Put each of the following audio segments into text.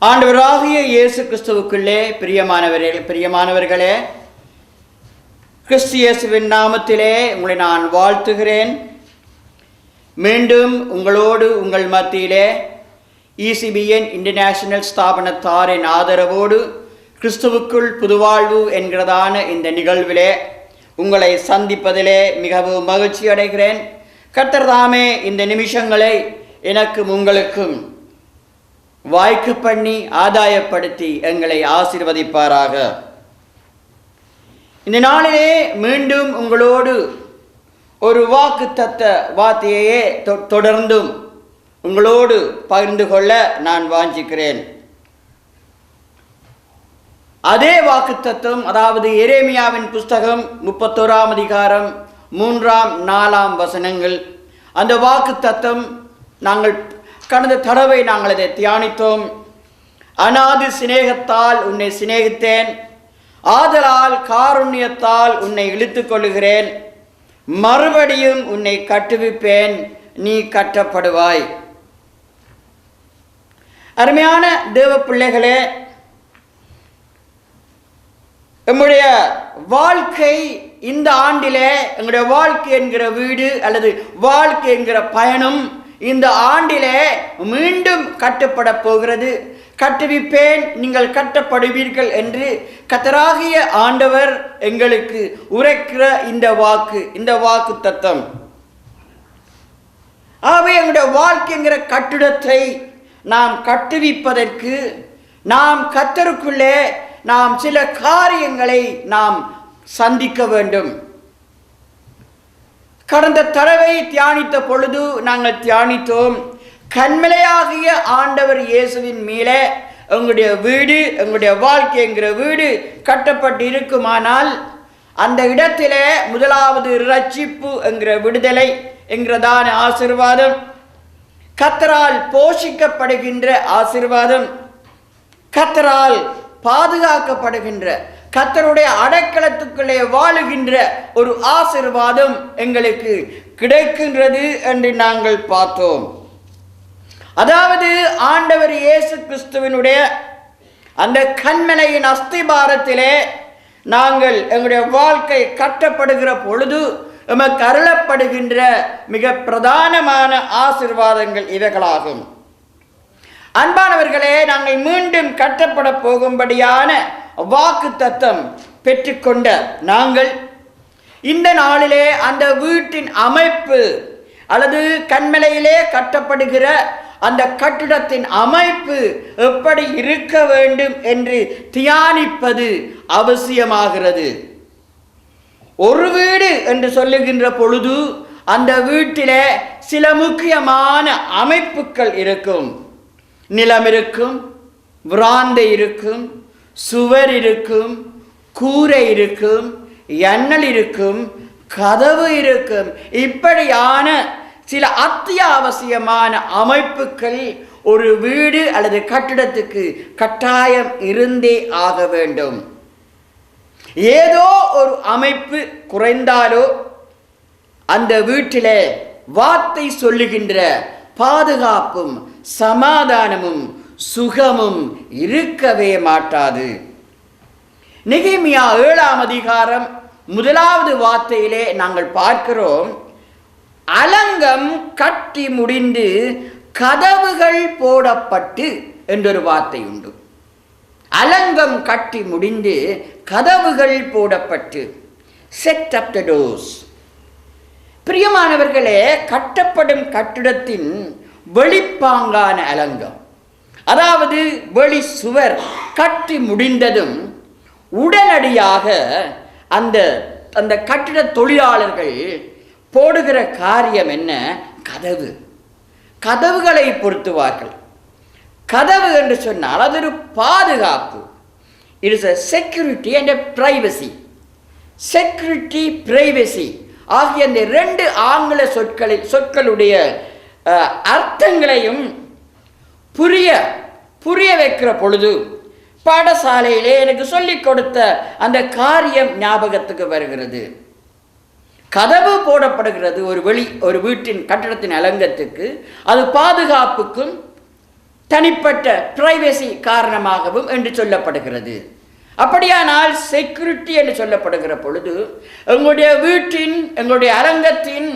ஆண்டவராகிய இயேசு கிறிஸ்துவுக்குள்ளே பிரியமானவர்களே, கிறிஸ்து இயேசுவின் நாமத்திலே உங்களை நான் வாழ்த்துகிறேன். மீண்டும் உங்களோடு உங்கள் மத்தியிலே ECBN இன்டர்நேஷனல் ஸ்தாபனத்தாரின் ஆதரவோடு கிறிஸ்துவுக்குள் புதுவாழ்வு என்கிறதான இந்த நிகழ்விலே உங்களை சந்திப்பதிலே மிகவும் மகிழ்ச்சி அடைகிறேன். கர்த்தர் தாமே இந்த நிமிஷங்களை எனக்கும் உங்களுக்கும் வாய்க்கு பண்ணி ஆதாயப்படுத்தி எங்களை ஆசீர்வதிப்பாராக. இந்த நாளிலே மீண்டும் உங்களோடு ஒரு வாக்குத்தத்த வார்த்தையே தொடர்ந்தும் உங்களோடு பகிர்ந்து கொள்ள நான் வாஞ்சிக்கிறேன். அதே வாக்குத்தத்தம், அதாவது எரேமியாவின் புஸ்தகம் 31ஆம் அதிகாரம் 3-4 வசனங்கள். அந்த வாக்குத்தத்தம் நாங்கள் கடந்த தடவை நாங்கள் அதை தியானித்தோம். அநாதி சிநேகத்தால் உன்னை சிநேகித்தேன், ஆதலால் காருண்யத்தால் உன்னை இழுத்துக் கொள்ளுகிறேன், மறுபடியும் உன்னை கட்டுவிப்பேன், நீ கட்டப்படுவாய். அருமையான தேவ பிள்ளைகளே, நம்முடைய வாழ்க்கை இந்த ஆண்டிலே, எங்களுடைய வாழ்க்கை என்கிற வீடு அல்லது வாழ்க்கை என்கிற பயணம் இந்த ஆண்டிலே மீண்டும் கட்டப்பட போகிறது. கட்டுவிப்பேன், நீங்கள் கட்டப்படுவீர்கள் என்று கர்த்தராகிய ஆண்டவர் எங்களுக்கு உரைக்கிற இந்த வாக்கு தத்தம். ஆகவே எங்களுடைய வாழ்க்கைங்கிற கட்டிடத்தை நாம் கட்டுவிப்பதற்கு நாம் கர்த்தருக்குள்ளே நாம் சில காரியங்களை நாம் சந்திக்க வேண்டும். கடந்த தடவை தியானித்த பொழுது நாங்கள் தியானித்தோம், கன்மலையாகிய ஆண்டவர் இயேசுவின் மேலே எங்களுடைய வீடு, எங்களுடைய வாழ்க்கை என்கிற வீடு கட்டப்பட்டு இருக்குமானால் அந்த இடத்திலே முதலாவது இரட்சிப்பு என்கிற விடுதலை என்கிறதான ஆசீர்வாதம், கர்த்தரால் போஷிக்கப்படுகின்ற ஆசீர்வாதம், கர்த்தரால் பாதுகாக்கப்படுகின்ற, கர்த்தருடைய அடைக்கலத்துக்குள்ளே வாழுகின்ற ஒரு ஆசீர்வாதம் எங்களுக்கு கிடைக்கின்றது என்று நாங்கள் பார்த்தோம். அதாவது ஆண்டவர் இயேசு கிறிஸ்துவினுடைய அந்த கன்மலையின் அஸ்திபாரத்திலே நாங்கள் எங்களுடைய வாழ்க்கை கட்டப்படுகிற பொழுது எமக்கு அருளப்படுகின்ற மிக பிரதானமான ஆசீர்வாதங்கள் இவைகளாகும். அன்பானவர்களே, நாங்கள் மீண்டும் கட்டப்பட போகும்படியான வாக்கு தத்தம் பெற்றுக்கொண்ட நாங்கள் இந்த நாளிலே அந்த வீட்டின் அமைப்பு அல்லது கன்மலையிலே கட்டப்படுகிற அந்த கட்டிடத்தின் அமைப்பு எப்படி இருக்க வேண்டும் என்று தியானிப்பது அவசியமாகிறது. ஒரு வீடு என்று சொல்லுகின்ற பொழுது அந்த வீட்டிலே சில முக்கியமான அமைப்புகள் இருக்கும். நிலம் இருக்கும், விராந்தை இருக்கும், சுவர் இருக்கும், கூரை இருக்கும், எண்ணல் இருக்கும், கதவு இருக்கும். இப்படியான சில அத்தியாவசியமான அமைப்புகள் ஒரு வீடு அல்லது கட்டிடத்துக்கு கட்டாயம் இருந்தே ஆக வேண்டும். ஏதோ ஒரு அமைப்பு குறைந்தாலோ அந்த வீட்டிலே வார்த்தை சொல்லுகின்ற பாதுகாப்பும் சமாதானமும் சுகமும் இருக்கவே மாட்டாது. நெகேமியா 7ஆம் அதிகாரம் 1வது வார்த்தையிலே நாங்கள் பார்க்கிறோம், அலங்கம் கட்டி முடிந்து கதவுகள் போடப்பட்டு என்றொரு வார்த்தை உண்டு. அலங்கம் கட்டி முடிந்து கதவுகள் போடப்பட்டு, செட் அப் த டோர்ஸ். பிரியமானவர்களே, கட்டப்படும் கட்டிடத்தின் வெளிப்பாங்கான அலங்கம், அதாவது வெளி சுவர் கட்டி முடிந்ததும் உடனடியாக அந்த அந்த கட்டிட தொழிலாளர்கள் போடுகிற காரியம் என்ன? கதவுகளை பொருத்துவார்கள். கதவு என்று சொன்னால் அது ஒரு பாதுகாப்பு. It is a security and a privacy. Security, privacy ஆகிய இந்த 2 ஆங்கில சொற்களுடைய அர்த்தங்களையும் புரிய வைக்கிற பொழுது பாடசாலையிலே எனக்கு சொல்லிக் கொடுத்த அந்த காரியம் ஞாபகத்துக்கு வருகிறது. கதவு போடப்படுகிறது ஒரு வீட்டின் கட்டடத்தின் அலங்கத்துக்கு. அது பாதுகாப்புக்கும் தனிப்பட்ட பிரைவசி காரணமாகவும் என்று சொல்லப்படுகிறது. அப்படியானால் செக்யூரிட்டி என்று சொல்லப்படுகிற பொழுது எங்களுடைய வீட்டின் எங்களுடைய அரங்கத்தின்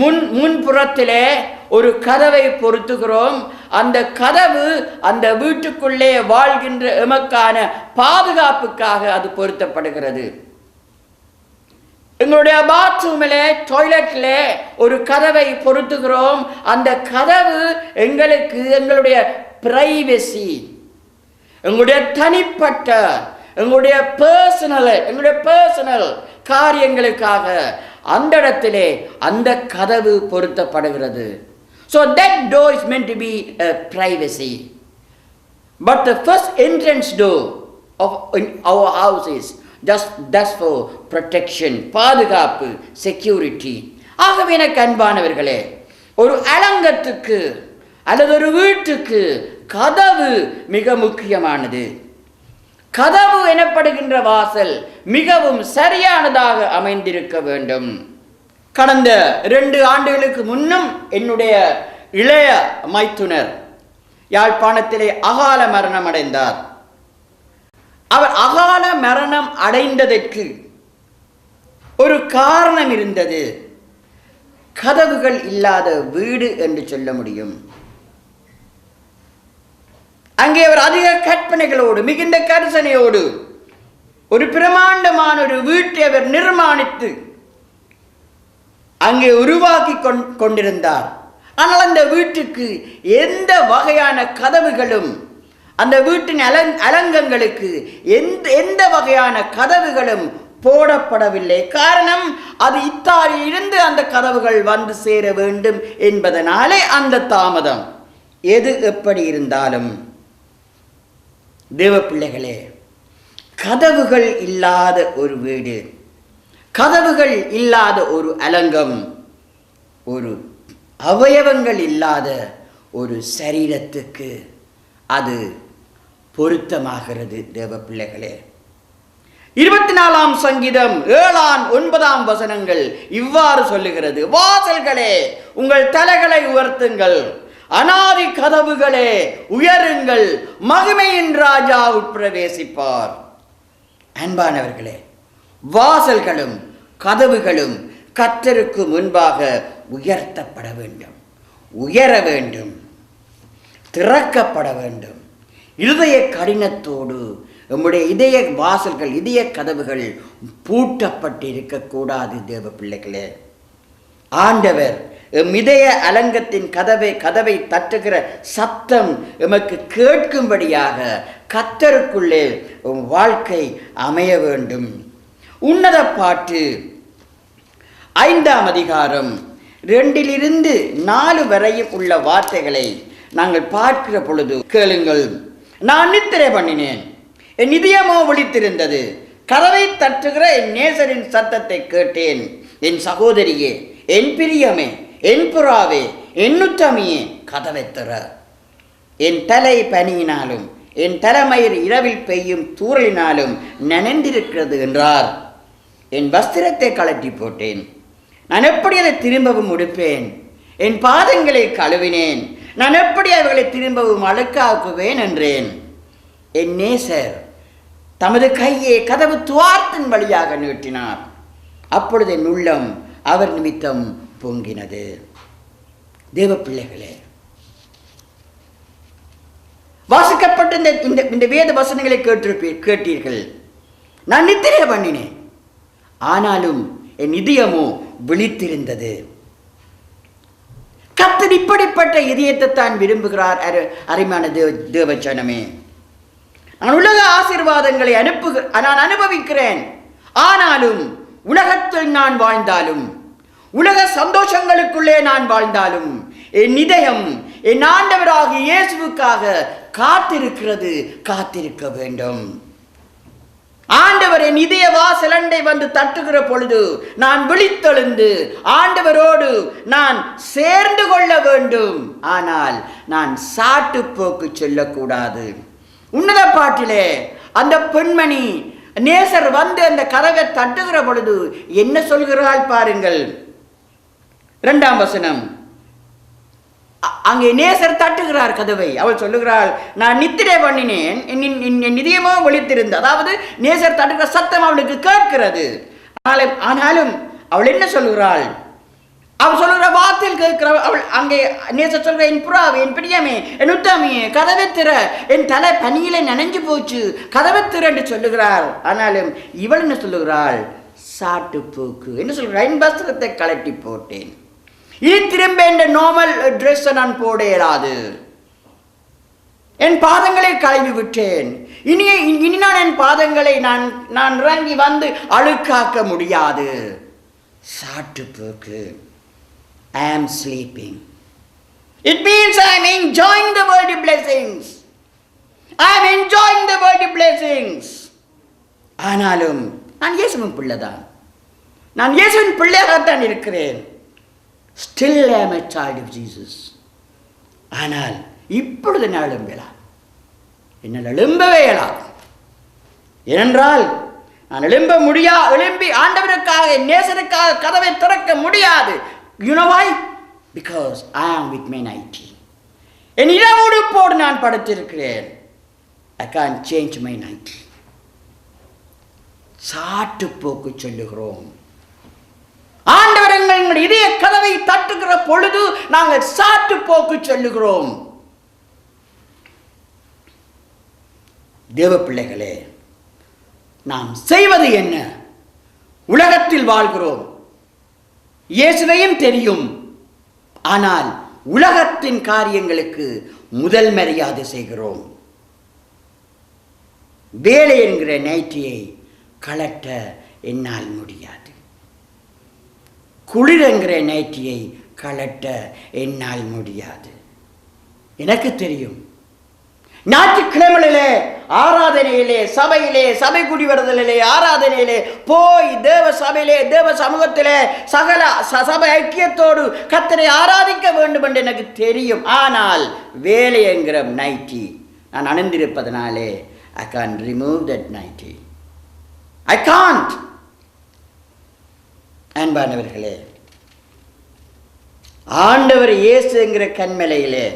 முன்புறத்திலே ஒரு கதவை பொருத்துகிறோம். அந்த கதவு அந்த வீட்டுக்குள்ளே வாழ்கின்ற எமக்கான பாதுகாப்புக்காக அது பொருத்தப்படுகிறது. எங்களுடைய பாத்ரூமில் டாய்லெட்டில் ஒரு கதவை பொருத்துகிறோம். அந்த கதவு எங்களுக்கு எங்களுடைய பிரைவசி, எங்களுடைய தனிப்பட்ட எங்களுடைய பர்சனல் காரியங்களுக்காக அந்த இடத்திலே அந்த கதவு பொருத்தப்படுகிறது. So that door is meant to be a privacy. But the first entrance door of our house is that's for protection, பாதுகாப்பு, security. ஆகவே எனக்கு அன்பானவர்களே, ஒரு அலங்கத்துக்கு அல்லது ஒரு வீட்டுக்கு கதவு மிக முக்கியமானது. கதவு எனப்படுகின்ற வாசல் மிகவும் சரியானதாக அமைந்திருக்க வேண்டும். கடந்த 2 ஆண்டுகளுக்கு முன்னும் என்னுடைய இளைய மைத்துனர் யாழ்ப்பாணத்திலே அகால மரணம் அடைந்தார். அவர் அகால மரணம் அடைந்ததற்கு ஒரு காரணம் இருந்தது. கதவுகள் இல்லாத வீடு என்று சொல்ல முடியும். அங்கே அவர் அதிக கற்பனைகளோடு மிகுந்த கரிசனையோடு ஒரு பிரமாண்டமான ஒரு வீட்டை அவர் நிர்மாணித்து அங்கே உருவாக்கி கொண்டிருந்தார். ஆனால் அந்த வீட்டுக்கு எந்த வகையான கதவுகளும், அந்த வீட்டின் அலங்கங்களுக்கு எந்த வகையான கதவுகளும் போடப்படவில்லை. காரணம், அது இத்தாலியிலிருந்து அந்த கதவுகள் வந்து சேர வேண்டும் என்பதனாலே அந்த தாமதம். எது எப்படி இருந்தாலும் தேவ பிள்ளைகளே, கதவுகள் இல்லாத ஒரு வீடு, கதவுகள் இல்லாத ஒரு அலங்கம், ஒரு அவயவங்கள் இல்லாத ஒரு சரீரத்துக்கு அது பொருத்தமாகிறது. தேவ பிள்ளைகளே, 24ஆம் சங்கீதம் 7-9 வசனங்கள் இவ்வாறு சொல்லுகிறது: வாசல்களே உங்கள் தலைகளை உயர்த்துங்கள், அநாதி கதவுகளே உயருங்கள், மகிமையின் ராஜா உட்பிரவேசிப்பார். அன்பானவர்களே, வாசல்களும் கதவுகளும் கர்த்தருக்கு முன்பாக உயர்த்தப்பட வேண்டும், உயர வேண்டும், திறக்கப்பட வேண்டும். இருதய கடினத்தோடு நம்முடைய இதய வாசல்கள், இதய கதவுகள் பூட்டப்பட்டு இருக்கக்கூடாது. தேவ பிள்ளைகளே, ஆண்டவர் இதய அலங்கத்தின் கதவை தட்டுகிற சத்தம் எமக்கு கேட்கும்படியாக கர்த்தருக்குள்ளே வாழ்க்கை அமைய வேண்டும். உன்னத பாட்டு 5ஆம் அதிகாரம் 2-4 வரையும் உள்ள வார்த்தைகளை நாங்கள் பார்க்கிற பொழுது கேளுங்கள். நான் நித்திரை பண்ணினேன், என் இதயமோ விழித்திருந்தது. கதவை தட்டுகிற என் நேசரின் சத்தத்தை கேட்டேன். என் சகோதரியே, என் பிரியமே, என் புறாவே, என் உத்தமியே, கதவை திற. என் தலை பனியினாலும் என் தலைமயிர் இரவில் பெய்யும் தூறலினாலும் நனைந்திருக்கிறது என்றார். என் வஸ்திரத்தை கழட்டி போட்டேன், நான் எப்படி அதை திரும்பவும் உடுப்பேன்? என் பாதங்களை கழுவினேன், நான் எப்படி அவர்களை திரும்பவும் அழுக்காக்குவேன் என்றேன். என் நேசர் தமது கையை கதவு துவாரத்தின் வழியாக நீட்டினார். அப்பொழுது என் உள்ளம் அவர் நிமித்தம் பொங்கினது. தேவ பிள்ளைகளே, வாசிக்கப்பட்ட இந்த வேத வசனங்களை கேட்டீர்கள். நான் நித்திரை பண்ணினேன், ஆனாலும் என் இதயமோ விழித்திருந்தது. கர்த்தர் இப்படிப்பட்ட இதயத்தை தான் விரும்புகிறார். அருமையான தேவச்சனமே, நான் உலக ஆசீர்வாதங்களை நான் அனுபவிக்கிறேன். ஆனாலும் உலகத்தில் நான் வாழ்ந்தாலும், உலக சந்தோஷங்களுக்குள்ளே நான் வாழ்ந்தாலும், என் இதயம் என் ஆண்டவராகிய இயேசுவுக்காக காத்திருக்க வேண்டும். ஆண்டவர் என் இதய வாசலண்டை வந்து தட்டுகிற பொழுது நான் விழித்தெழுந்து ஆண்டவரோடு நான் சேர்ந்து கொள்ள வேண்டும். ஆனால் நான் சாட்டு போக்கு சொல்லக்கூடாது. உன்னத பாட்டிலே அந்த பெண்மணி நேசர் வந்து அந்த கதவை தட்டுகிற பொழுது என்ன சொல்கிறாள் பாருங்கள். 2ஆம் வசனம், அங்கே நேசர் தட்டுகிறார் கதவை. அவள் சொல்லுகிறாள், நான் நித்திரை பண்ணினேன், என் நிதியமோ ஒழித்திருந்த. அதாவது நேசர் தட்டுகிற சத்தம் அவளுக்கு கேட்கிறது. ஆனாலும் அவள் என்ன சொல்லுகிறாள்? அவள் சொல்லுகிற வார்த்தையில் கேட்கிற அவள் அங்கே நேசர் சொல்கிற, என் புறாவே, என் பிரியமே, என் உத்தமியே, கதவை திற, என் தலை பனியில நனைஞ்சு போச்சு, கதவை திற என்று சொல்லுகிறாள். ஆனாலும் இவள் என்ன சொல்லுகிறாள்? சாட்டு போக்கு என்ன சொல்கிறாள்? என் வஸ்திரத்தை கலட்டி போட்டேன், இனி திரும்ப இந்த நார்மல் ட்ரெஸ் நான் போட இயலாது, என் பாதங்களை கழுவி விட்டேன், இனி நான் என் பாதங்களை நான் இறங்கி வந்து அழுக்காக்க முடியாது. சாட்டு போக்கு. I am sleeping. It means I am enjoying the worldly blessings. I am enjoying the worldly blessings. ஆனாலும் நான் இயேசுவின் பிள்ளைதான், நான் இயேசுவின் பிள்ளையாகத்தான் இருக்கிறேன். Still I am a child of Jesus. ஆனால் இப்பொழுது நான் எழும்பலாம், என்னால் எழும்பவே இயலாது. ஏனென்றால் நான் எழும்பி ஆண்டவருக்காக, நேசருக்காக கதவை திறக்க முடியாது. You know why? Because I am with my nightie. என் இரவுடுப்போடு நான் படுத்திருக்கிறேன். I can't change my nightie. சாட்டு போக்கு சொல்லுகிறோம். ஆண்டவர் எங்கள் இதய கதவை தட்டுகிற பொழுது நாங்கள் சாட்டு போக்கு சொல்லுகிறோம். தேவ பிள்ளைகளே, நாம் செய்வது என்ன? உலகத்தில் வாழ்கிறோம், இயேசுவையும் தெரியும். ஆனால் உலகத்தின் காரியங்களுக்கு முதல் மரியாதை செய்கிறோம். வேலை என்கிற நைட்டியை கலட்ட என்னால் முடியாது, குளிர் என்கிற நைட்டியை கலட்ட என்னால் முடியாது. எனக்கு தெரியும், ஞாயிற்றுக்கிழமையிலே ஆராதனையிலே, சபை கூடி வருதலிலே, ஆராதனையிலே போய் தேவ சபையிலே, தேவ சமூகத்திலே சகல சபை ஐக்கியத்தோடு கர்த்தரை ஆராதிக்க வேண்டும் என்று எனக்கு தெரியும். ஆனால் வேலை என்கிற நைட்டி நான் அணிந்திருப்பதனாலே I can't remove that nightie. I can't. அன்பானவர்களே, ஆண்டவர் இயேசு என்கிற கன்மலையிலே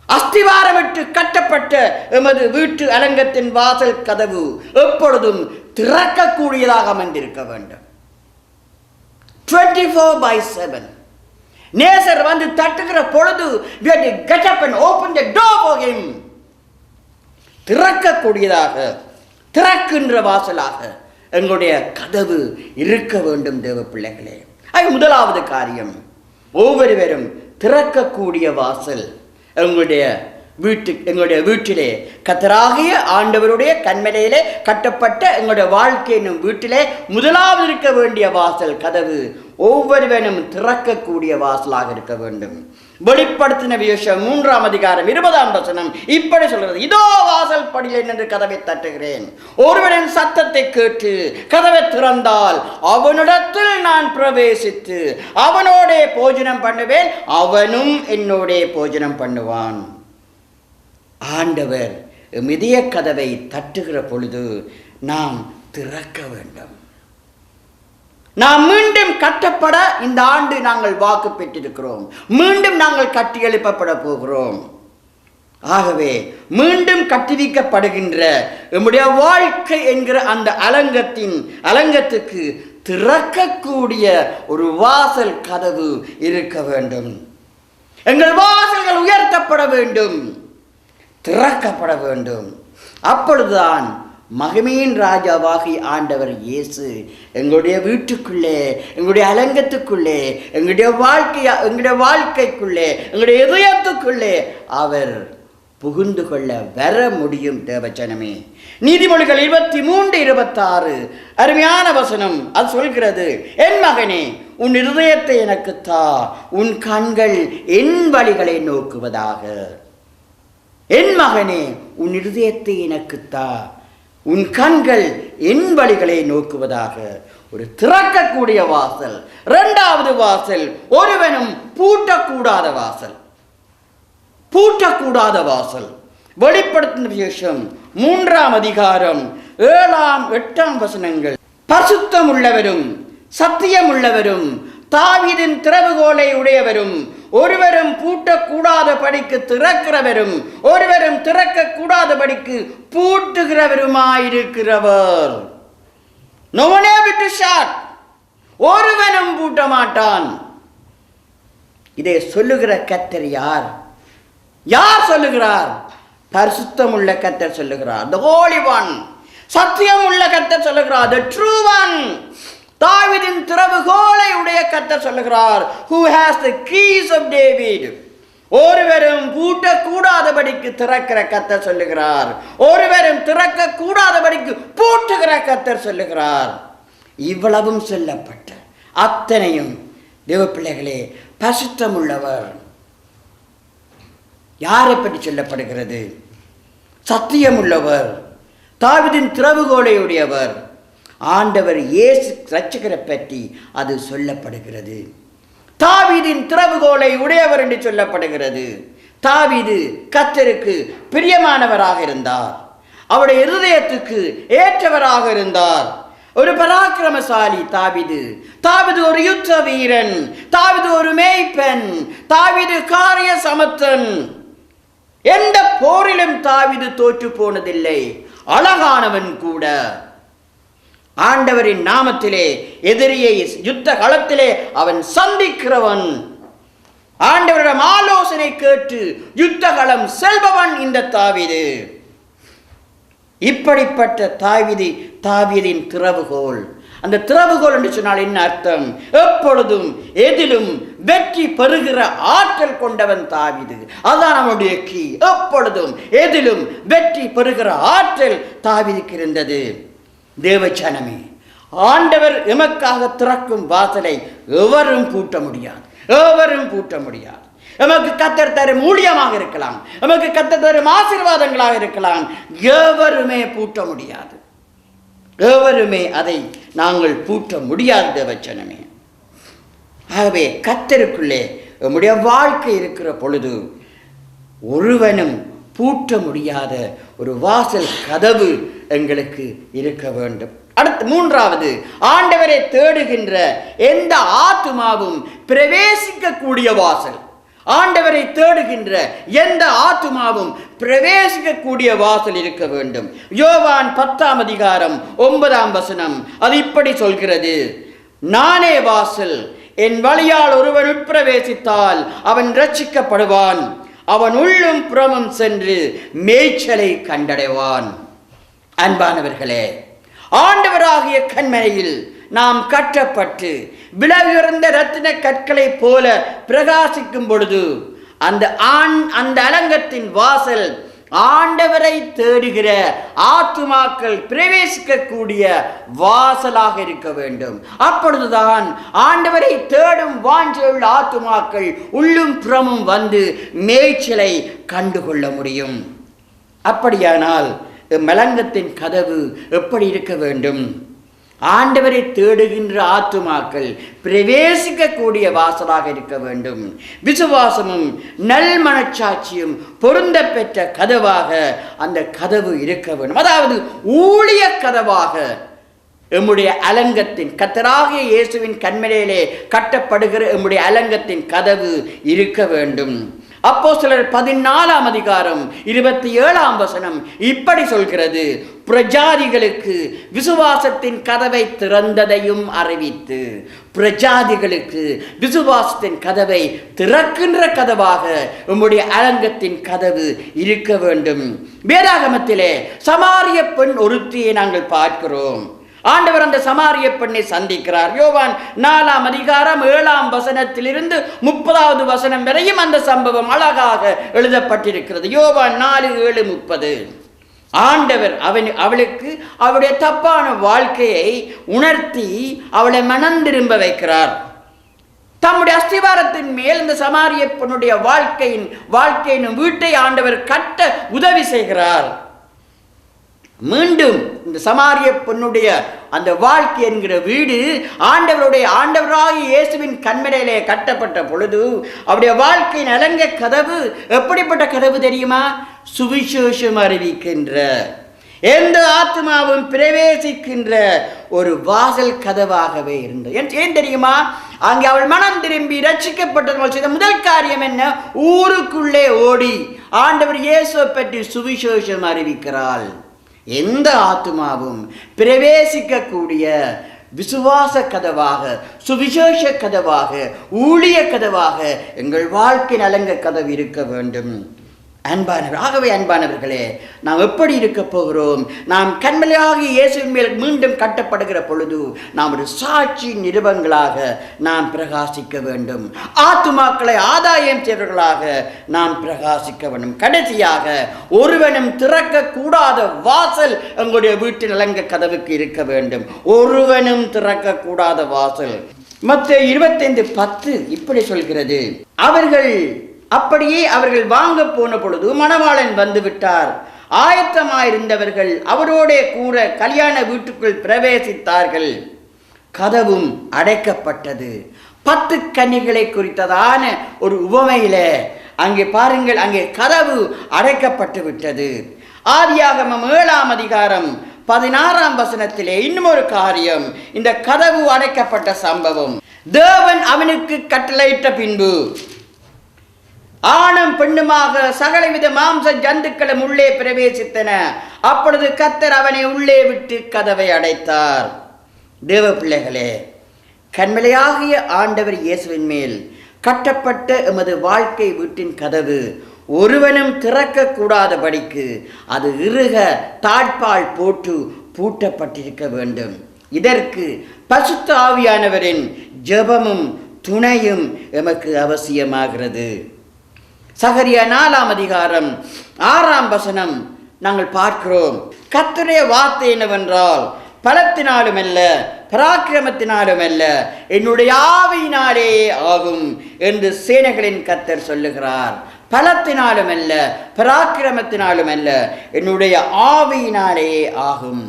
அஸ்திவாரமிட்டு கட்டப்பட்ட எமது வீட்டு அலங்கத்தின் வாசல் கதவு எப்பொழுதும் திறக்கக்கூடியதாக அமைந்திருக்க வேண்டும். 24/7 நேசர் வந்து தட்டுகிற பொழுது we have to get up and open the door for him. திறக்கக்கூடியதாக, திறக்கின்ற வாசலாக எங்களுடைய கதவு இருக்க வேண்டும். தேவ பிள்ளைகளே, அது முதலாவது காரியம். ஒவ்வொருவரும் திறக்கக்கூடிய வாசல் எங்களுடைய வீட்டிலே, கர்த்தராகிய ஆண்டவருடைய கன்மலையிலே கட்டப்பட்ட எங்களுடைய வாழ்க்கை என்னும் வீட்டிலே முதலாவது இருக்க வேண்டிய வாசல் கதவு ஒவ்வொருவனும் திறக்கக்கூடிய வாசலாக இருக்க வேண்டும். வெளிப்படுத்தின விசேஷம் 3ஆம் அதிகாரம் 20ஆம் வசனம் இப்படி சொல்கிறது, இதோ வாசல் படியிலே நின்று கதவை தட்டுகிறேன், ஒருவனின் சத்தத்தை கேட்டு கதவை திறந்தால் அவனிடத்தில் நான் பிரவேசித்து அவனோடே போஜனம் பண்ணுவேன், அவனும் என்னோடே போஜனம் பண்ணுவான். ஆண்டவர் இதய கதவை தட்டுகிற பொழுது நாம் திறக்க வேண்டும். நாம் மீண்டும் கட்டப்பட இந்த ஆண்டு நாங்கள் வாக்கு பெற்றிருக்கிறோம். மீண்டும் நாங்கள் கட்டி எழுப்பப்பட போகிறோம். ஆகவே மீண்டும் கட்டுவிக்கப்படுகின்ற நம்முடைய வாழ்க்கை என்கிற அந்த அலங்கத்துக்கு திறக்கக்கூடிய ஒரு வாசல் கதவு இருக்க வேண்டும். எங்கள் வாசல்கள் உயர்த்தப்பட வேண்டும், திறக்கப்பட வேண்டும். அப்பொழுதுதான் மகிமையின் ராஜாவாகி ஆண்டவர் இயேசு எங்களுடைய வீட்டுக்குள்ளே, எங்களுடைய அலங்கத்துக்குள்ளே, எங்களுடைய வாழ்க்கைக்குள்ளே, எங்களுடைய இதயத்துக்குள்ளே அவர் புகுந்து கொள்ள வர முடியும். தேவஜனமே, நீதிமொழிகள் 23:26 அருமையான வசனம். அது சொல்கிறது, என் மகனே, உன் இருதயத்தை எனக்கு தா, உன் கண்கள் என் வழிகளை நோக்குவதாக. என் மகனே, உன் இருதயத்தை எனக்கு தா, உன் கண்கள் என் வழிகளை நோக்குவதாக. ஒரு திறக்கக்கூடிய வாசல். இரண்டாவது வாசல், ஒருவனும் பூட்டக்கூடாத வாசல். பூட்டக்கூடாத வாசல். வெளிப்படுத்தின விசேஷம் 3ஆம் அதிகாரம் 7ஆம் 8ஆம் வசனங்கள். பரிசுத்தம் உள்ளவரும் சத்தியம் உள்ளவரும் தாவீதின் திறவுகோலை உடையவரும் ஒருவரும் பூட்டக்கூடாதபடிக்கு திறக்கிறவரும் ஒருவரும் திறக்கக்கூடாதபடிக்கு பூட்டுகிறவருமாயிருக்கிறவர். No one able to shut. ஒருவனும் பூட்ட மாட்டான். இதை சொல்லுகிற கர்த்தர் யார்? யார் சொல்லுகிறார்? பரிசுத்தம் உள்ள கர்த்தர் சொல்லுகிறார். The Holy One. சத்தியம் உள்ள கர்த்தர் சொல்லுகிறார். The True One. தாவீதின் திறவுகோலை உடைய கர்த்தர் சொல்லுகிறார். Who has the keys of David. ஒருவரும் பூட்டக்கூடாதபடிக்கு திறக்கிற கர்த்தர் சொல்லுகிறார். ஒருவரும் திறக்க கூடாதபடிக்கு பூட்டுகிற கர்த்தர் சொல்லுகிறார். இவ்வளவும் சொல்லப்பட்ட அத்தனையும் தேவ பிள்ளைகளே பரிசுத்தம் உள்ளவர். யாரை பற்றி சொல்லப்படுகிறது? சத்தியம் உள்ளவர், தாவீதின் திறவுகோலை உடையவர், ஆண்டவர் இயேசு இரட்சகரை பற்றி அது சொல்லப்படுகிறது. தாவீதின் திறவுகோலை உடையவர் என்று சொல்லப்படுகிறது. தாவீது கர்த்தருக்கு பிரியமானவராக இருந்தார். அவருடைய இருதயத்துக்கு ஏற்றவராக இருந்தார். ஒரு பராக்கிரமசாலி தாவீது. தாவீது ஒரு யுத்த வீரன். தாவீது ஒரு மேய்ப்பன். தாவீது காரிய சமர்த்தன். எந்த போரிலும் தாவீது தோற்று போனதில்லை. அழகானவன் கூட. ஆண்டவரின் நாமத்திலே எதிரியை யுத்த களத்திலே அவன் சந்திக்கிறவன். ஆண்டவரிடம் ஆலோசனை கேட்டு யுத்த களம் செல்பவன் இந்த தாவீது. இப்படிப்பட்ட தாவீதின் திறவுகோல். அந்த திறவுகோல் என்று சொன்னால் என்ன அர்த்தம்? எப்பொழுதும் எதிலும் வெற்றி பெறுகிற ஆற்றல் கொண்டவன் தாவீது. அதான் நம்முடைய கீ. எப்பொழுதும் எதிலும் வெற்றி பெறுகிற ஆற்றல் தாவீதுக்கு இருந்தது. தேவச்சனமே, ஆண்டவர் எமக்காக திறக்கும் வாசலை எவரும் பூட்ட முடியாது. எவரும் பூட்ட முடியாது. எமக்கு கர்த்தர் தரும் ஊழியமாக இருக்கலாம், எமக்கு கர்த்தர் தரும் ஆசீர்வாதங்களாக இருக்கலாம், எவருமே பூட்ட முடியாது. எவருமே அதை நாங்கள் பூட்ட முடியாது தேவச்சனமே. ஆகவே கர்த்தருக்குள்ளே நம்முடைய வாழ்க்கை இருக்கிற பொழுது ஒருவனும் பூட்ட முடியாத ஒரு வாசல் கதவு எங்களுக்கு இருக்க வேண்டும். அடுத்து மூன்றாவது, ஆண்டவரை தேடுகின்ற எந்த ஆத்துமாவும் பிரவேசிக்கக்கூடிய வாசல். ஆண்டவரை தேடுகின்ற எந்த ஆத்துமாவும் பிரவேசிக்கக்கூடிய வாசல் இருக்க வேண்டும். யோவான் 10ஆம் அதிகாரம் 9ஆம் வசனம் அது இப்படி சொல்கிறது: நானே வாசல், என் வழியால் ஒருவன் உட்பிரவேசித்தால் அவன் ரட்சிக்கப்படுவான், அவன் உள்ளும் புறமும் சென்று மேய்ச்சலை கண்டடைவான். அன்பானவர்களே, ஆண்டவராகிய கன்மலையில் நாம் கட்டப்பட்டு விலையுயர்ந்த இரத்தின கற்களை போல பிரகாசிக்கும் பொழுது அந்த அலங்கத்தின் வாசல் ஆண்டவரை தேடுகிற ஆத்துமாக்கள் பிரவேசிக்கக்கூடிய வாசலாக இருக்க வேண்டும். அப்பொழுதுதான் ஆண்டவரை தேடும் வாஞ்சையுள்ள ஆத்துமாக்கள் உள்ளும் புறமும் வந்து மேய்ச்சலை கண்டுகொள்ள முடியும். அப்படியானால் மலங்கத்தின் கதவு எப்படி இருக்க வேண்டும்? ஆண்டவரை தேடுகின்ற ஆத்துமாக்கள் பிரவேசிக்கக்கூடிய வாசலாக இருக்க வேண்டும். விசுவாசமும் நல் மனச்சாட்சியும் பொருந்த பெற்ற கதவாக அந்த கதவு இருக்க வேண்டும். அதாவது ஊழிய கதவாக எம்முடைய அலங்கத்தின் கர்த்தராகிய இயேசுவின் கன்மலையிலே கட்டப்படுகிற எம்முடைய அலங்கத்தின் கதவு இருக்க வேண்டும். அப்போஸ்தலர் 14ஆம் அதிகாரம் 27ஆம் வசனம் இப்படி சொல்கிறது: பிரஜாதிகளுக்கு விசுவாசத்தின் கதவை திறந்ததையும் அறிவித்து. பிரஜாதிகளுக்கு விசுவாசத்தின் கதவை திறக்கின்ற கதவாக உம்முடைய அலங்கத்தின் கதவு இருக்க வேண்டும். வேதாகமத்திலே சமாரிய பெண் ஒருத்தியை நாங்கள் பார்க்கிறோம். ஆண்டவர் அந்த சமாரிய பெண்ணை சந்திக்கிறார். யோவான் 4ஆம் அதிகாரம் 7ஆம் வசனத்திலிருந்து 30வது வசனம் வரையும் அந்த சம்பவம் அழகாக எழுதப்பட்டிருக்கிறது. யோவான் 4:7-30. ஆண்டவர் அவளுக்கு அவளுடைய தப்பான வாழ்க்கையை உணர்த்தி அவளை மனம் திரும்ப வைக்கிறார். தம்முடைய அஸ்திவாரத்தின் மேல் இந்த சமாரிய பெண்ணுடைய வாழ்க்கையின் வீட்டை ஆண்டவர் கட்ட உதவி செய்கிறார். மீண்டும் இந்த சமாரிய பெண்ணுடைய அந்த வாழ்க்கை என்கிற வீடு ஆண்டவராகிய இயேசுவின் கன்மலையிலே கட்டப்பட்ட பொழுது அவருடைய வாழ்க்கையின் அலங்க கதவு எப்படிப்பட்ட கதவு தெரியுமா? சுவிசேஷம் அறிவிக்கின்ற எந்த ஆத்மாவும் பிரவேசிக்கின்ற ஒரு வாசல் கதவாகவே இருந்தது. ஏன் தெரியுமா? அங்கே அவள் மனம் திரும்பி ரட்சிக்கப்பட்டவர்கள் செய்த முதல் காரியம் என்ன? ஊருக்குள்ளே ஓடி ஆண்டவர் இயேசுவை பற்றி சுவிசேஷம் அறிவிக்கிறாள். எந்த ஆத்துமாவும் பிரவேசிக்கக்கூடிய விசுவாச கதவாக, சுவிசேஷ கதவாக, ஊழிய கதவாக எங்கள் வாழ்க்கை நலங்க கதவு இருக்க வேண்டும். ஆகவே அன்பானவர்களே, நாம் எப்படி இருக்க போகிறோம்? நாம் கண்மலையாகிய இயேசுவின் மேல் மீண்டும் கட்டப்படுகிற பொழுது நாம் ஒரு சாட்சி நிருபங்களாக நாம் பிரகாசிக்க வேண்டும். ஆத்துமாக்களை ஆதாயம் செய்வர்களாக நாம் பிரகாசிக்க வேண்டும். கடைசியாக, ஒருவனும் திறக்க கூடாத வாசல் எங்களுடைய வீட்டின் நலங்க கதவுக்கு இருக்க வேண்டும். ஒருவனும் திறக்க கூடாத வாசல். மத்தேயு 25:10 இப்படி சொல்கிறது, அப்படியே அவர்கள் வாங்க போன பொழுது மணவாளன் வந்து விட்டார். ஆயத்தமாயிருந்தவர்கள் அவரோட கூட கல்யாண வீட்டுக்குள் பிரவேசித்தார்கள். கதவும் அடைக்கப்பட்டது. 10 கன்னிகளை குறித்ததான ஒரு உவமையில அங்கே பாருங்கள், அங்கே கதவு அடைக்கப்பட்டு விட்டது. ஆதியாகமம் 7ஆம் அதிகாரம் 16ஆம் வசனத்திலே இன்னும் ஒரு காரியம், இந்த கதவு அடைக்கப்பட்ட சம்பவம். தேவன் அவனுக்கு கட்டளையிட்ட பின்பு ஆணும் பெண்ணுமாக சகலவித மாம்ச ஜந்துக்களும் உள்ளே பிரவேசித்தன. அப்பொழுது கர்த்தர் அவனை உள்ளே விட்டு கதவை அடைத்தார். தேவ பிள்ளைகளே, கண்மலையாகிய ஆண்டவர் இயேசுவின் மேல் கட்டப்பட்ட எமது வாழ்க்கை வீட்டின் கதவு ஒருவனும் திறக்க கூடாதபடிக்கு அது இறுக தாழ்பால் போட்டு பூட்டப்பட்டிருக்க வேண்டும். இதற்கு பரிசுத்த ஆவியானவரின் ஜெபமும் துணையும் எமக்கு அவசியமாகிறது. சகரியா 4ஆம் அதிகாரம் 6ஆம் வசனம் நாங்கள் பார்க்கிறோம். கர்த்தருடைய வார்த்தை என்னவென்றால், பலத்தினாலும் அல்ல பராக்கிரமத்தினாலும் அல்ல என்னுடைய ஆவியினாலே ஆகும் என்று சேனைகளின் கர்த்தர் சொல்லுகிறார். பலத்தினாலும் அல்ல பராக்கிரமத்தினாலும் அல்ல என்னுடைய ஆவியினாலே ஆகும்.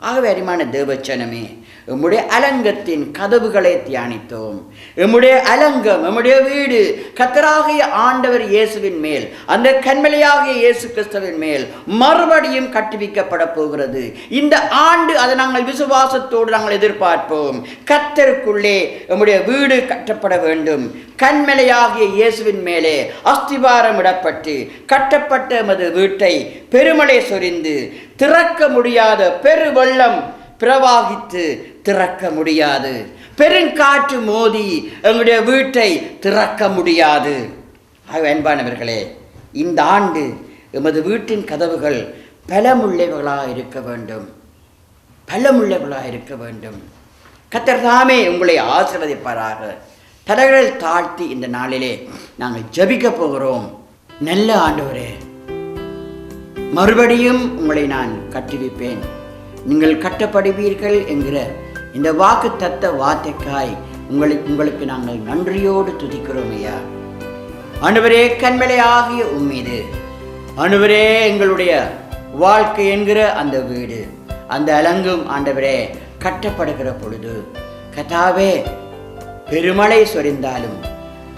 ஆகவே அருமையான தேவச்சனமே, எம்முடைய அலங்கத்தின் கதவுகளை தியானித்தோம். எம்முடைய அலங்கம், எம்முடைய வீடு கர்த்தராகிய ஆண்டவர் இயேசுவின் மேல், அந்த கன்மலையாகிய இயேசு கிறிஸ்துவின் மேல் மறுபடியும் கட்டுவிக்கப்பட போகிறது. இந்த ஆண்டு அதை நாங்கள் விசுவாசத்தோடு நாங்கள் எதிர்பார்ப்போம். கர்த்தருக்குள்ளே எம்முடைய வீடு கட்டப்பட வேண்டும். கன்மலையாகிய இயேசுவின் மேலே அஸ்திவாரம் இடப்பட்டு கட்டப்பட்ட எமது வீட்டை பெருமழை சொரிந்து திறக்க முடியாத பெருவெள்ளம் பிரவாகித்து திறக்க முடியாது, பெருங்காற்று மோதி எங்களுடைய வீட்டை திறக்க முடியாது. அன்பானவர்களே, இந்த ஆண்டு எமது வீட்டின் கதவுகள் பலமுள்ளவர்களாக இருக்க வேண்டும். பலமுள்ளவர்களாக இருக்க வேண்டும். கர்த்தர் தாமே உங்களை ஆசீர்வதிப்பாராக. தலைகள் தாழ்த்தி இந்த நாளிலே நாங்கள் ஜெபிக்க போகிறோம். நல்ல ஆண்டவரே, மறுபடியும் உங்களை நான் கட்டுவிப்பேன், நீங்கள் கட்டப்படுவீர்கள் என்கிற இந்த வாக்கு தத்த வார்த்தைக்காய் உங்களுக்கு நாங்கள் நன்றியோடு துதிக்கிறோம் ஐயா. ஆண்டவரே, கண்மலையாகிய உம்மீது ஆண்டவரே எங்களுடைய வாழ்க்கை என்கிற அந்த வீடு, அந்த அலங்கும் ஆண்டவரே கட்டப்படுகிற பொழுது கர்த்தாவே, பெருமழை சொரிந்தாலும்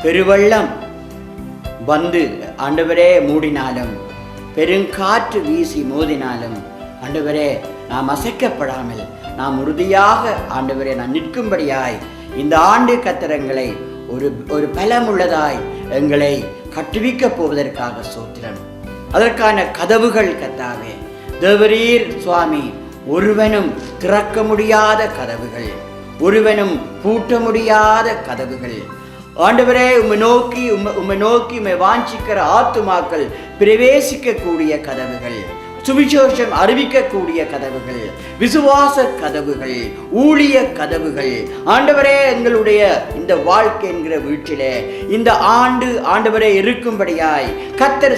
பெருவெள்ளம் வந்து ஆண்டவரே மூடினாலும் பெருங்காற்று வீசி மோதினாலும் ஆண்டவரே நாம் அசைக்கப்படாமல் நாம் உறுதியாக ஆண்டவரே நான் நிற்கும்படியாய் இந்த ஆண்டு கத்திரங்களை ஒரு பலமுள்ளதாய் எங்களை கட்டுவிக்கப் போவதற்காக சோத்திரம். அதற்கான கதவுகள் கர்த்தாவே தேவரீர் சுவாமி, ஒருவனும் திறக்க முடியாத கதவுகள், ஒருவனும் பூட்ட முடியாத கதவுகள் ஆண்டவரே, உம்மை நோக்கி உம்மை வாஞ்சிக்கிற ஆத்துமாக்கள் பிரவேசிக்கக்கூடிய கதவுகள், சுவிசேஷம் அறிவிக்கக்கூடிய கதவுகள், விசுவாச கதவுகள், ஊழிய கதவுகள் ஆண்டவரே எங்களுடைய இந்த வாழ்க்கை என்கிற வீட்டிலே இந்த ஆண்டு ஆண்டவரே இருக்கும்படியாய் கர்த்தர்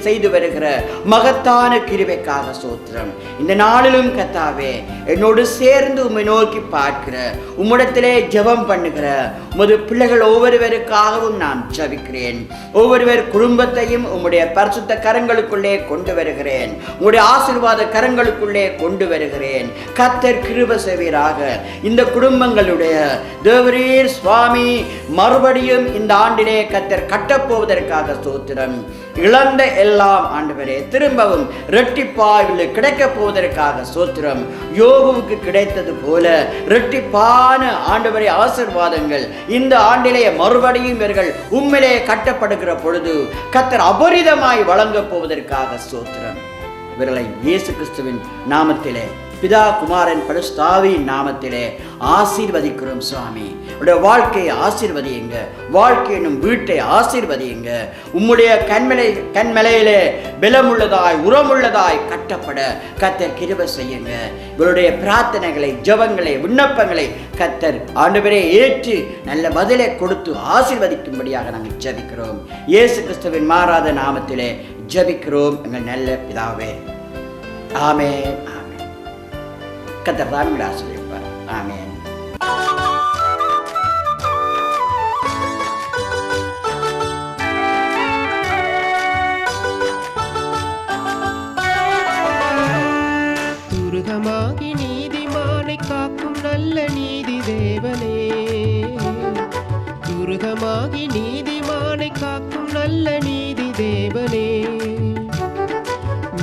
செய்து வருகிற மகத்தான கிருபைக்காக சோத்திரம். இந்த நாளிலும் கர்த்தாவே என்னோடு சேர்ந்து உம்மை நோக்கி பார்க்கிற உம்மிடத்திலே ஜெபம் பண்ணுகிற உமது பிள்ளைகள் ஒவ்வொருவருக்காகவும் நான் ஜெபிக்கிறேன். ஒவ்வொருவர் குடும்பத்தையும் உம்முடைய பரிசுத்த கரங்களுக்குள்ளே கொண்டு வருகிறேன். உங்களுடைய ஆசீர்வாத கரங்களுக்குள்ளே கொண்டு வருகிறேன். கர்த்தர் கிருபை செய்வீராக. இந்த குடும்பங்களுடைய தேவரீர் சுவாமி மறுபடியும் இந்த ஆண்டிலே கர்த்தர் கட்டப்போவதற்காக ஸ்தோத்திரம். இழந்த எல்லாம் ஆண்டவரே திரும்பவும் இரட்டிப்பாவில் கிடைக்கப் போவதற்காக ஸ்தோத்திரம். யோபுவுக்கு கிடைத்தது போல இரட்டிப்பான ஆண்டவரே ஆசீர்வாதங்கள் இந்த ஆண்டிலே மறுபடியும் இவர்கள் உம்மிலே கட்டப்படுகிற பொழுது கர்த்தர் அபரிதமாய் வழங்கப் போவதற்காக ஸ்தோத்திரம். இவர்களை இயேசு கிறிஸ்துவின் நாமத்திலே பிதா குமாரன் பரிசுத்தாவியின் நாமத்திலே ஆசீர்வதிக்கிறோம் சுவாமி. உடைய வாழ்க்கையை ஆசீர்வதியுங்க, வாழ்க்கை என்னும் வீட்டை ஆசீர்வதியுங்க. உம்முடைய கண்மலையிலே பலமுள்ளதாய் உரமுள்ளதாய் கட்டப்பட கர்த்தர் கிருபை செய்யுங்க. இவருடைய பிரார்த்தனைகளை ஜெபங்களை விண்ணப்பங்களை கர்த்தர் ஆண்டவரே ஏற்று நல்ல பதிலை கொடுத்து ஆசீர்வதிக்கும்படியாக நாங்கள் ஜெபிக்கிறோம். இயேசு கிறிஸ்துவின் மாறாத நாமத்திலே ஜெபிக்கிறோம் எங்கள் நல்ல பிதாவே. ஆமென். கர்த்தர் தாமே ஆசீர்வதிப்பார். ஆமென். துருகமாகி நீதிமானை காக்கும் நல்ல நீதி தேவனே, துருகமாகி நீதிமானை காக்கும் நல்ல நீதி தேவனே,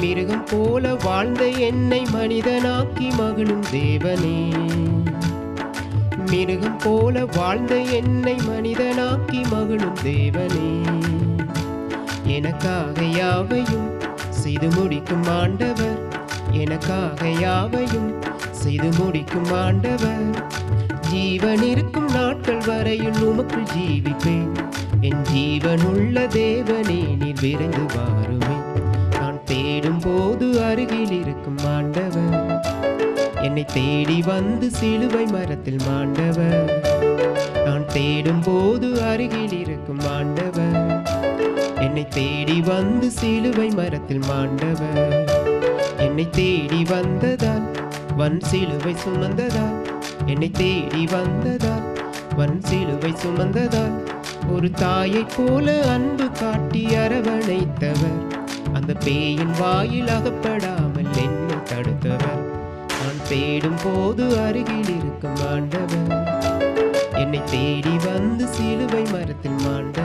மிருகம் போல வாழ்ந்த என்னை மனிதனாக்கி மகிழும் தேவனே, மிருகம் போல வாழ்ந்த என்னை மனிதனாக்கி மகிழும் தேவனே, எனக்காக யாவையும் செய்து முடிக்கும் ஆண்டவர், எனக்காக யாவையும் செய்து முடிக்கும் ஆண்டவர், ஜீவன் இருக்கும் நாட்கள் வரையில் உமக்குள் ஜீவிப்பேன், என் ஜீவனுள்ள தேவனே நீர் விரைந்து வாருமே, தேடும் போது அருகில் இருக்கும் ஆண்டவர், என்னை தேடி வந்து சிலுவை மரத்தில் மாண்டவர், நான் தேடும் போது அருகில் இருக்கும் ஆண்டவர், என்னை தேடி வந்து சிலுவை மரத்தில் மாண்டவர், என்னை தேடி வந்ததால் வன் சிலுவை சுமந்ததால், என்னை தேடி வந்ததால் வன் சிலுவை சுமந்ததால், ஒரு தாயைப் போல அன்பு காட்டி அரவணைத்தவர், அந்த பேயின் வாயில் அகப்படாமல் என்னை தடுத்தவர், நான் தேடும் போது அருகில் இருக்கும் ஆண்டவர், என்னை தேடி வந்து சிலுவை மரத்தில் மாண்டவர்.